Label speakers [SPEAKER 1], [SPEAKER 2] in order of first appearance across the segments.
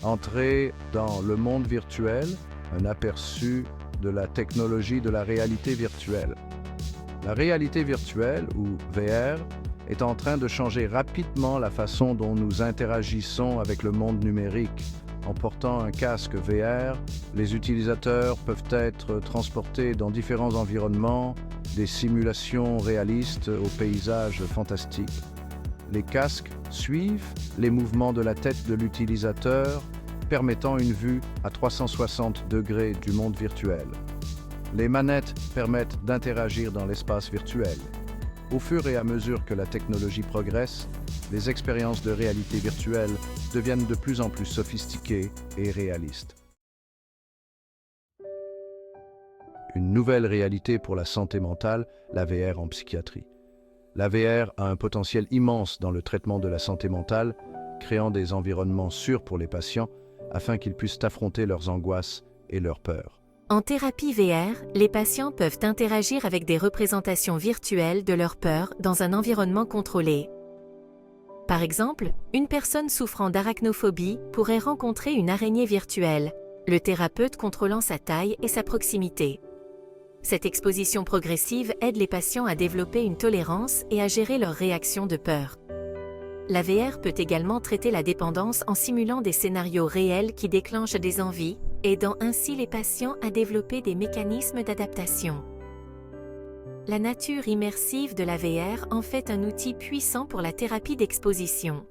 [SPEAKER 1] Entrer dans le monde virtuel, un aperçu de la technologie de la réalité virtuelle. La réalité virtuelle, ou VR, est en train de changer rapidement la façon dont nous interagissons avec le monde numérique. En portant un casque VR, les utilisateurs peuvent être transportés dans différents environnements, des simulations réalistes aux paysages fantastiques. Les casques suivent les mouvements de la tête de l'utilisateur, permettant une vue à 360 degrés du monde virtuel. Les manettes permettent d'interagir dans l'espace virtuel. Au fur et à mesure que la technologie progresse, les expériences de réalité virtuelle deviennent de plus en plus sophistiquées et réalistes. Une nouvelle réalité pour la santé mentale, la VR en psychiatrie. La VR a un potentiel immense dans le traitement de la santé mentale, créant des environnements sûrs pour les patients afin qu'ils puissent affronter leurs angoisses et leurs peurs.
[SPEAKER 2] En thérapie VR, les patients peuvent interagir avec des représentations virtuelles de leurs peurs dans un environnement contrôlé. Par exemple, une personne souffrant d'arachnophobie pourrait rencontrer une araignée virtuelle, le thérapeute contrôlant sa taille et sa proximité. Cette exposition progressive aide les patients à développer une tolérance et à gérer leurs réactions de peur. La VR peut également traiter la dépendance en simulant des scénarios réels qui déclenchent des envies, aidant ainsi les patients à développer des mécanismes d'adaptation. La nature immersive de la VR en fait un outil puissant pour la thérapie d'exposition.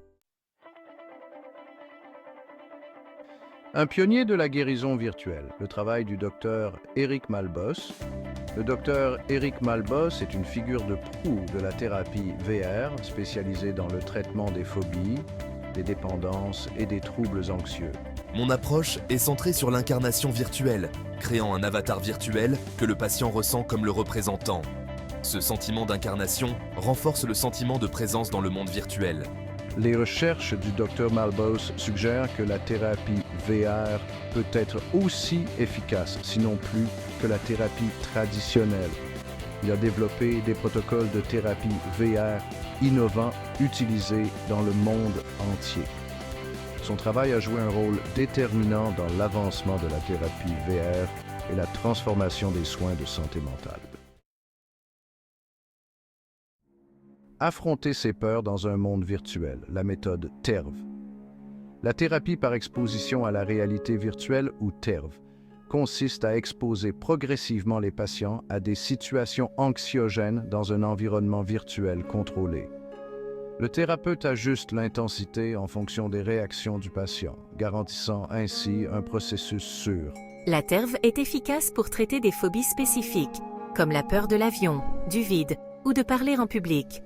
[SPEAKER 1] Un pionnier de la guérison virtuelle, le travail du docteur Eric Malbos. Le docteur Eric Malbos est une figure de proue de la thérapie VR, spécialisée dans le traitement des phobies, des dépendances et des troubles anxieux.
[SPEAKER 3] Mon approche est centrée sur l'incarnation virtuelle, créant un avatar virtuel que le patient ressent comme le représentant. Ce sentiment d'incarnation renforce le sentiment de présence dans le monde virtuel.
[SPEAKER 1] Les recherches du Dr Malbos suggèrent que la thérapie VR peut être aussi efficace, sinon plus, que la thérapie traditionnelle. Il a développé des protocoles de thérapie VR innovants utilisés dans le monde entier. Son travail a joué un rôle déterminant dans l'avancement de la thérapie VR et la transformation des soins de santé mentale. Affronter ses peurs dans un monde virtuel, la méthode TERV. La thérapie par exposition à la réalité virtuelle, ou TERV, consiste à exposer progressivement les patients à des situations anxiogènes dans un environnement virtuel contrôlé. Le thérapeute ajuste l'intensité en fonction des réactions du patient, garantissant ainsi un processus sûr.
[SPEAKER 2] La TERV est efficace pour traiter des phobies spécifiques, comme la peur de l'avion, du vide ou de parler en public.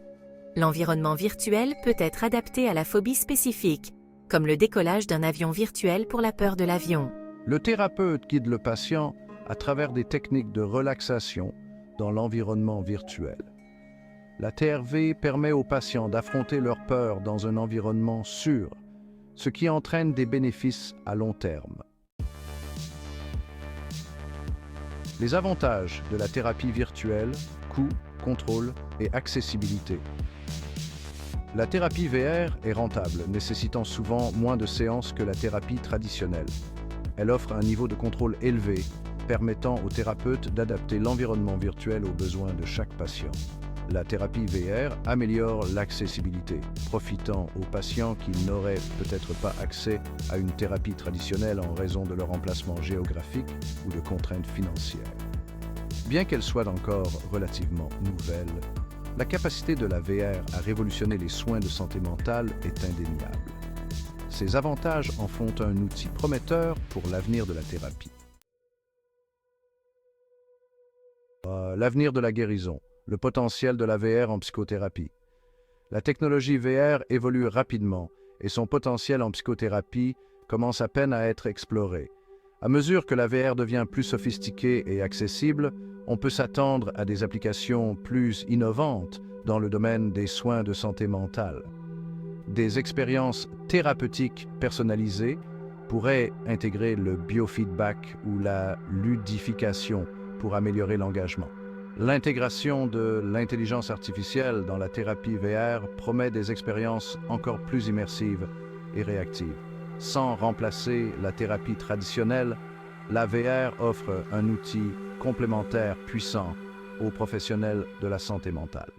[SPEAKER 2] L'environnement virtuel peut être adapté à la phobie spécifique, comme le décollage d'un avion virtuel pour la peur de l'avion.
[SPEAKER 1] Le thérapeute guide le patient à travers des techniques de relaxation dans l'environnement virtuel. La TRV permet aux patients d'affronter leurs peurs dans un environnement sûr, ce qui entraîne des bénéfices à long terme. Les avantages de la thérapie virtuelle, coût, contrôle et accessibilité. La thérapie VR est rentable, nécessitant souvent moins de séances que la thérapie traditionnelle. Elle offre un niveau de contrôle élevé, permettant au thérapeute d'adapter l'environnement virtuel aux besoins de chaque patient. La thérapie VR améliore l'accessibilité, profitant aux patients qui n'auraient peut-être pas accès à une thérapie traditionnelle en raison de leur emplacement géographique ou de contraintes financières. Bien qu'elle soit encore relativement nouvelle, la capacité de la VR à révolutionner les soins de santé mentale est indéniable. Ces avantages en font un outil prometteur pour l'avenir de la thérapie. L'avenir de la guérison, le potentiel de la VR en psychothérapie. La technologie VR évolue rapidement et son potentiel en psychothérapie commence à peine à être exploré. À mesure que la VR devient plus sophistiquée et accessible, on peut s'attendre à des applications plus innovantes dans le domaine des soins de santé mentale. Des expériences thérapeutiques personnalisées pourraient intégrer le biofeedback ou la ludification pour améliorer l'engagement. L'intégration de l'intelligence artificielle dans la thérapie VR promet des expériences encore plus immersives et réactives. Sans remplacer la thérapie traditionnelle, la VR offre un outil complémentaire puissant aux professionnels de la santé mentale.